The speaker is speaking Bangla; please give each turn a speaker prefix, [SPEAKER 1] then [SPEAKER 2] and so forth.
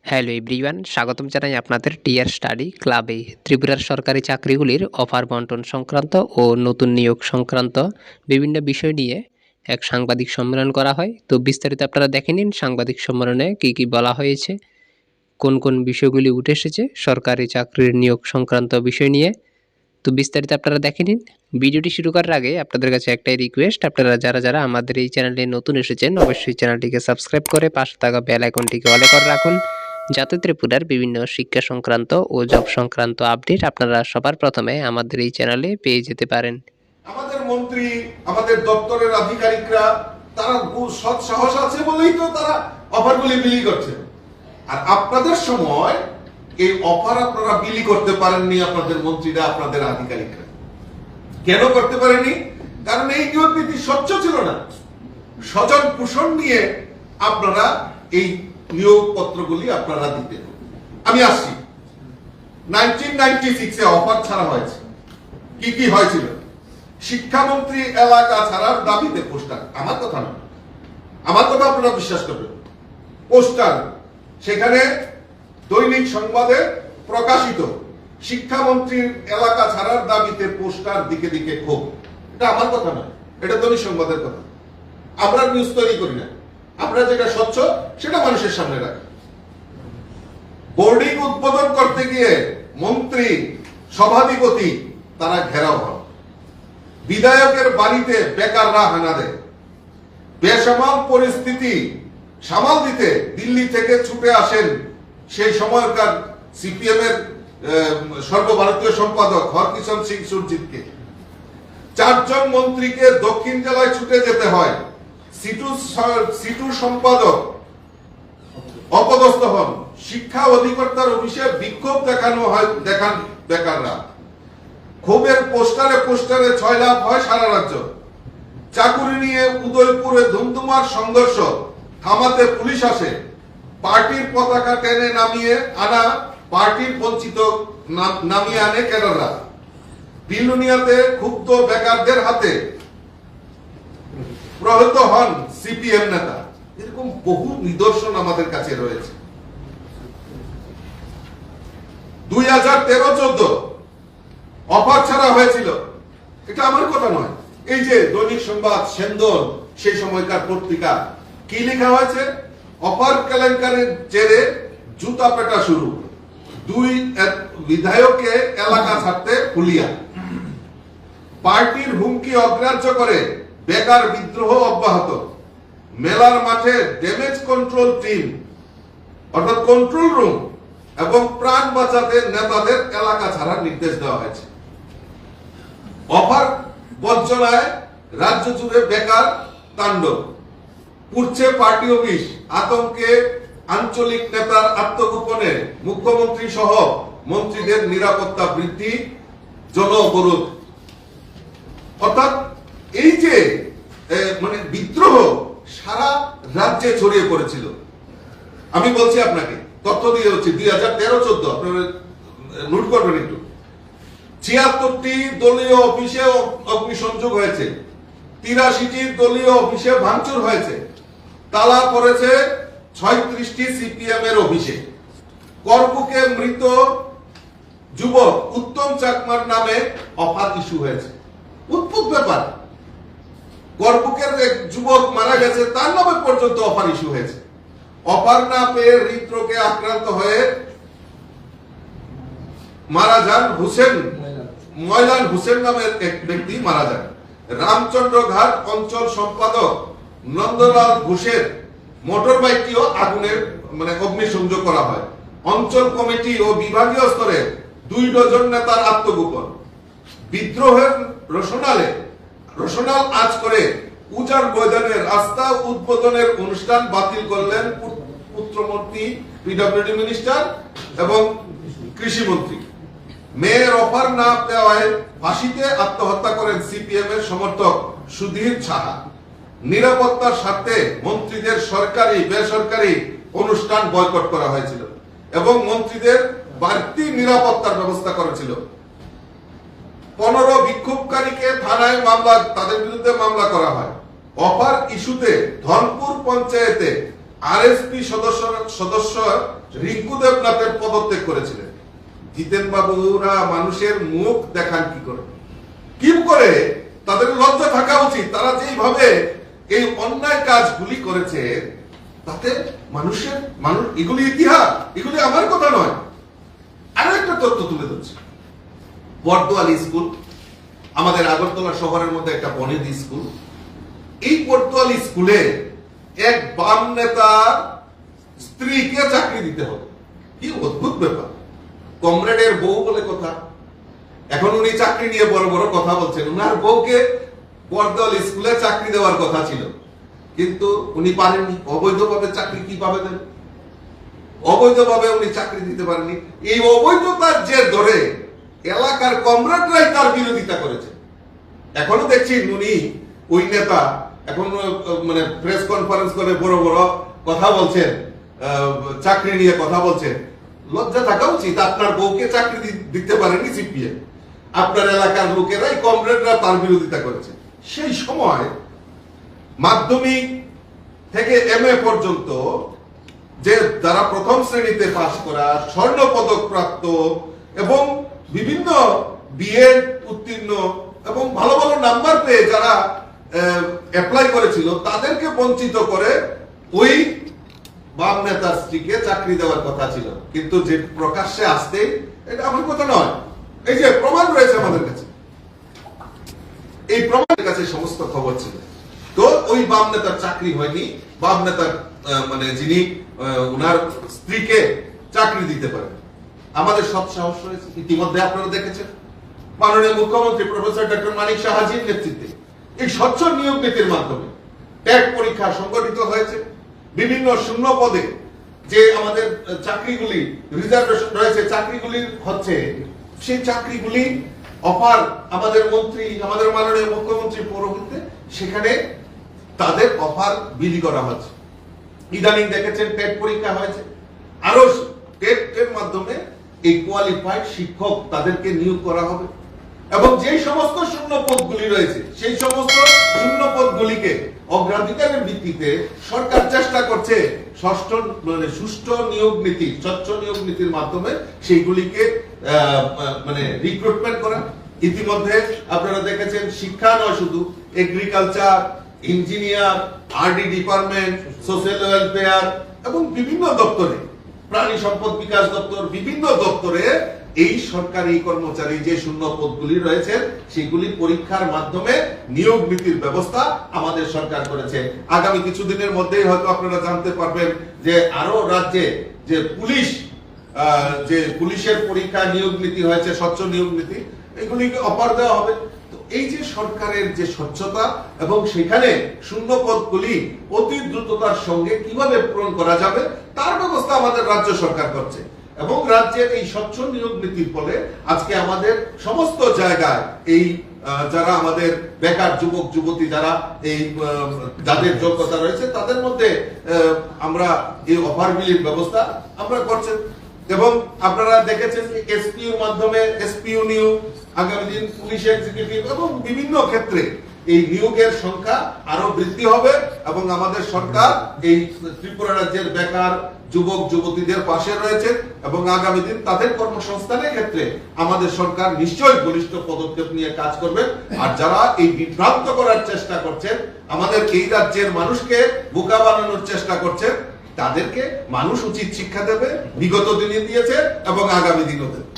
[SPEAKER 1] হ্যালো এভরিওয়ান, স্বাগতম জানাই আপনাদের টিয়ার স্টাডি ক্লাবে। ত্রিপুরার সরকারি চাকরিগুলির অফার বন্টন সংক্রান্ত ও নতুন নিয়োগ সংক্রান্ত বিভিন্ন বিষয় নিয়ে এক সাংবাদিক সম্মেলন করা হয়। তো বিস্তারিত আপনারা দেখে নিন সাংবাদিক সম্মেলনে কী কী বলা হয়েছে, কোন কোন বিষয়গুলি উঠে এসেছে সরকারি চাকরির নিয়োগ সংক্রান্ত বিষয় নিয়ে। তো বিস্তারিত আপনারা দেখে নিন। ভিডিওটি শুরু করার আগে আপনাদের কাছে একটাই রিকোয়েস্ট, আপনারা যারা যারা আমাদের এই চ্যানেলে নতুন এসেছেন অবশ্যই চ্যানেলটিকে সাবস্ক্রাইব করে পাশে থাকা বেল আইকনটিকে অলে করে রাখুন, যাতে ত্রিপুরার বিভিন্ন শিক্ষা সংক্রান্ত ও জব সংক্রান্ত আপডেট আপনারা সবার প্রথমে আমাদের এই চ্যানেলে পেয়ে যেতে পারেন।
[SPEAKER 2] আমাদের মন্ত্রী, আমাদের দপ্তরের আধিকারিকরা তারা সৎ সাহস আছে বলেই তো তারা অফারগুলি বিলি করছে। আর আপনাদের সময় এই অফার আপনারা বিলি করতে পারেননি, আপনাদের মন্ত্রীরা, আপনাদের আধিকারিকরা। কেন করতে পারেনি? কারণ এই নিয়োগ নীতি স্বচ্ছ ছিল না। স্বজন পোষণ নিয়ে আপনারা এই নিয়োগ পত্রগুলি আপনারা দিতেন। আমি আসছি 1996 অফার ছাড়া হয়েছে। কি কি হয়েছিল? শিক্ষামন্ত্রী এলাকা ছাড়ার দাবিতে পোস্টার, আমার কথা না, আমার কথা আপনারা বিশ্বাস করবেন, পোস্টার সেখানে দৈনিক সংবাদে প্রকাশিত, শিক্ষামন্ত্রীর এলাকা ছাড়ার দাবিতে পোস্টার দিকে দিকে ক্ষোভ। এটা আমার কথা না, এটা দৈনিক সংবাদের কথা। আমরা নিউজ তৈরি করি না, আমরা যেটা স্বচ্ছ সেটা মানুষের সামনে রাখি। বোর্ডিং উদ্বোধন করতে গিয়ে মন্ত্রী, সভাধিপতি তারা ঘেরাও হন। বিধায়কের বাড়িতে বেকাররা হানা দেয়। বেসামাল পরিস্থিতি সামাল দিতে দিল্লি থেকে ছুটে আসেন সেই সময়কার সিপিএম এর সর্বভারতীয় সম্পাদক হরকিষণ সিং সুরজিৎকে। 4 জন মন্ত্রীকে দক্ষিণ জেলায় ছুটে যেতে হয়। সিটু সম্পাদক অপদস্থ হন। শিক্ষা অধিকর্তার অফিসে বিক্ষোভ দেখান বেকাররা। ক্ষোভের পোস্টারে পোস্টারে 6 লাখ হয় সারা রাজ্য। চাকুরি নিয়ে উদয়পুরে ধুমধুমার সংঘর্ষ, থামাতে পুলিশ আসে। পার্টির পতাকা টেনে নামিয়ে আনা, পার্টির বঞ্চিত নামিয়ে আনে কেরালা। বিলুনিয়াতে ক্ষুব্ধ বেকারদের হাতে প্রহত হন সিপিএম নেতা। এরকম বহু নিদর্শন আমাদের কাছে রয়েছে। 2013-14 অফার ছাড়া হয়েছিল, এটা আমার কথা নয়। এই যে দৈনিক সংবাদ, সেন্দল, সেই সময়কার পত্রিকা, কি লেখা হয়েছে? অফার কেলেঙ্কারির জেরে জুতা পেটা শুরু, 2 বিধায়ককে এলাকা ছাড়তে হুলিয়া। পার্টির হুমকি অগ্রাহ্য করে বেকার বিদ্রোহ অব্যাহত। মেলার মাঠে ড্যামেজ কন্ট্রোল টিম অর্থাৎ কন্ট্রোল রুম এবং প্রাণ বাঁচাতে নেতাদের এলাকা ছাড়ার নির্দেশ দেওয়া হয়েছে। অফার বঞ্চনায় রাজ্য জুড়ে বেকার তাণ্ডব, পুড়ছে পার্টি অফিস। আতঙ্কে আঞ্চলিক নেতার আত্মগোপনে মুখ্যমন্ত্রী সহ মন্ত্রীদের নিরাপত্তা বৃদ্ধি, জন অবরোধ। অর্থাৎ এই যে মানে বিদ্রোহ সারা রাজ্যে ছড়িয়ে পড়েছিল। আমি বলছি আপনাকে, তথ্য দিয়ে হচ্ছে 2013-14, আপনারা নোট করবেন একটু। 76টি দলীয় অফিসে অগ্নিসংযোগ হয়েছে, 83টি দলীয় অফিসে ভাঙচুর হয়েছে, তালা পড়েছে 36টি সিপিএম এর অফিসে। করবুকে মৃত যুবক উত্তম চাকমার নামে অফার ইস্যু হয়েছে। অদ্ভুত ব্যাপার, করবুকের এক যুবক মারা গেছে, তার নামে পর্যন্ত অফার ইস্যু হয়েছে। অফার না পেয়ে হৃদরোগে আক্রান্ত হয়ে মারা যান ময়লান হোসেন নামের এক ব্যক্তি মারা যান। রামচন্দ্র ঘাট অঞ্চল সম্পাদক নন্দলাল ঘোষের মোটর বাইকটিও আগুনের অগ্নিসংযোগ করা হয়। অঞ্চল কমিটি ও বিভাগীয় স্তরে 2 ডজন নেতার আত্মগোপন। বিদ্রোহের রোশনাল আজ করে উজার ময়দানে রাস্তা উদ্বোধনের অনুষ্ঠান বাতিল করলেন পুত্রমন্ত্রী, পিডব্লিউডি মিনিস্টার এবং কৃষি মন্ত্রী। মেয়ের অফার না দেওয়ায় ফাঁসিতে আত্মহত্যা করেন সিপিএম এর সমর্থক সুধীর সাহা। নিরাপত্তার স্বার্থে মন্ত্রীদের সরকারি বেসরকারি অনুষ্ঠান বয়কট করা হয়েছিল এবং মন্ত্রীদের বাড়তি নিরাপত্তার ব্যবস্থা করেছিল। 15 বিক্ষোভকারীকে থানায় তাদের বিরুদ্ধে মামলা করা হয়। অফার ইস্যুতে ধনপুর পঞ্চায়েতে আরএসপি সদস্য রিঙ্কু দেবনাথের পদত্যাগ করেছিলেন। জিতেন বাবুরা মানুষের মুখ দেখান কি করে তাদের লজ্জা থাকা উচিত। তারা যেইভাবে এই অন্যায় কাজগুলি করেছে তাতে মানুষ এগুলি ইতিহাস, এগুলি আমার কথা নয়। আরো একটা তথ্য তুলে ধরছি। বর্দোয়ালি স্কুল, আমাদের আগরতলা শহরের মধ্যে একটা বনেদি স্কুল। এই বর্দোয়ালি স্কুলে এক বাম নেতার স্ত্রীকে চাকরি দিতে হবে। কি অদ্ভুত ব্যাপার। কমরেডের বউ বলে কথা। এখন উনি চাকরি নিয়ে বড় বড় কথা বলছেন। উনার বউকে বর্দোয়ালি স্কুলে চাকরি দেওয়ার কথা ছিল, কিন্তু উনি পারেননি। অবৈধভাবে চাকরি কিভাবে দেন? অবৈধভাবে উনি চাকরি দিতে পারেননি। এই অবৈধতার জের ধরে এলাকার কমরেডরাই তার বিরোধিতা করেছে। এখনো দেখছি উনি ওই নেতা এখন মানে প্রেস কনফারেন্স করে বড় বড় কথা বলছেন, চাকরি নিয়ে কথা বলছেন। লজ্জা থাকা উচিত। আপনার বউকে চাকরি দিতে পারেনি সিপিএম, আপনার এলাকার লোকেরাই কমরেডরা তার বিরোধিতা করেছে। সেই সময় মাধ্যমিক থেকে এমএ পর্যন্ত যে যারা প্রথম শ্রেণীতে পাশ করা, স্বর্ণ পদক প্রাপ্ত এবং বিভিন্ন বিএড উত্তীর্ণ এবং ভালো ভালো নাম্বার পেয়ে যারা অ্যাপ্লাই করেছিল, তাদেরকে বঞ্চিত করে ওই বাম নেতার স্ত্রীকে চাকরি দেওয়ার কথা ছিল। কিন্তু যে প্রকাশ্যে আসতে, এটা আমার কথা নয়, এই যে প্রমাণ রয়েছে আমাদের কাছে, এই প্রমাণের কাছে সমস্ত খবর ছিল। তো ওই বাম নেতার চাকরি হয়নি। বাম নেতার মানে যিনি উনার স্ত্রীকে চাকরি দিতে পারেন। আমাদের সৎ সাহস রয়েছে। ইতিমধ্যে আপনারা দেখেছেন মাননীয় মুখ্যমন্ত্রী প্রফেসর ডক্টর মানিক সাহাজির নেতৃত্বে এই স্বচ্ছ নিয়োগ নীতির মাধ্যমে ট্যাগ পরীক্ষা সংগঠিত হয়েছে। বিভিন্ন শূন্য পদে যে আমাদের চাকরিগুলি রিজার্ভেশন রয়েছে, চাকরিগুলি হচ্ছে, সেই চাকরিগুলি অফার আমাদের মন্ত্রী, আমাদের মাননীয় মুখ্যমন্ত্রী পৌরোহিত্যে সেখানে তাদের অফার বিলি করা হচ্ছে। ইদানিং দেখেছেন টেট পরীক্ষা হয়েছে, আরো টেটের মাধ্যমে এই কোয়ালিফাইড শিক্ষক তাদেরকে নিয়োগ করা হবে। এবং যে সমস্ত শূন্য পদগুলি রয়েছে, সেই সমস্ত শূন্য পদগুলিকে অগ্রাধিকারের ভিত্তিতে সরকার চেষ্টা করছে সুষ্ঠু নিয়োগ নীতি, স্বচ্ছ নিয়োগ নীতির মাধ্যমে সেইগুলিকে মানে রিক্রুটমেন্ট করা। ইতিমধ্যে আপনারা দেখেছেন শিক্ষা নয়, শুধু agriculture, engineer, RD department, social welfare এবং বিভিন্ন দপ্তরে, প্রাণী সম্পদ বিকাশ দপ্তর, বিভিন্ন দপ্তরে এই সরকারি কর্মচারী যে শূন্য পদগুলি রয়েছে সেগুলি পরীক্ষার মাধ্যমে নিয়োগ নীতির ব্যবস্থা আমাদের সরকার করেছে। আগামী কিছুদিনের মধ্যেই হয়তো আপনারা জানতে পারবেন যে আরো রাজ্যে যে পুলিশের পরীক্ষা নিয়োগ নীতি হয়েছে, স্বচ্ছ নিয়োগ নীতি, এগুলিকে অফার দেওয়া হবে। তো এই যে সরকারের যে স্বচ্ছতা এবং সেখানে শূন্য পদগুলি অতি দ্রুততার সঙ্গে কিভাবে পূরণ করা যাবে তার ব্যবস্থা আমাদের রাজ্য সরকার করছে। এবং রাজ্যের এই স্বচ্ছ নিয়োগ নীতির ফলে আজকে আমাদের সমস্ত জায়গায় এই যারা আমাদের বেকার যুবক যুবতী, যারা এই যাদের যোগ্যতা রয়েছে, তাদের মধ্যে আমরা এই অফার বিলির ব্যবস্থা আমরা করছেন। এবং আপনারা দেখেছেন এসপিউর মাধ্যমে এসপিউ নিয়োগ, আগামী দিন পুলিশ এক্সিকিউটিভ এবং বিভিন্ন ক্ষেত্রে এই নিয়োগের সংখ্যা আরো বৃদ্ধি হবে। এবং আমাদের সরকার এই ত্রিপুরা রাজ্যের বেকার যুবক যুবতীদের পাশে রয়েছে এবং আগামী দিন তাদের কর্মসংস্থানের ক্ষেত্রে আমাদের সরকার নিশ্চয়ই বলিষ্ঠ পদক্ষেপ নিয়ে কাজ করবে। আর যারা এই বিভ্রান্ত করার চেষ্টা করছেন, আমাদের এই রাজ্যের মানুষকে বোকা বানানোর চেষ্টা করছেন, তাদেরকে মানুষ উচিত শিক্ষা দেবে, বিগত দিনে দিয়েছে এবং আগামী দিনও দেবে।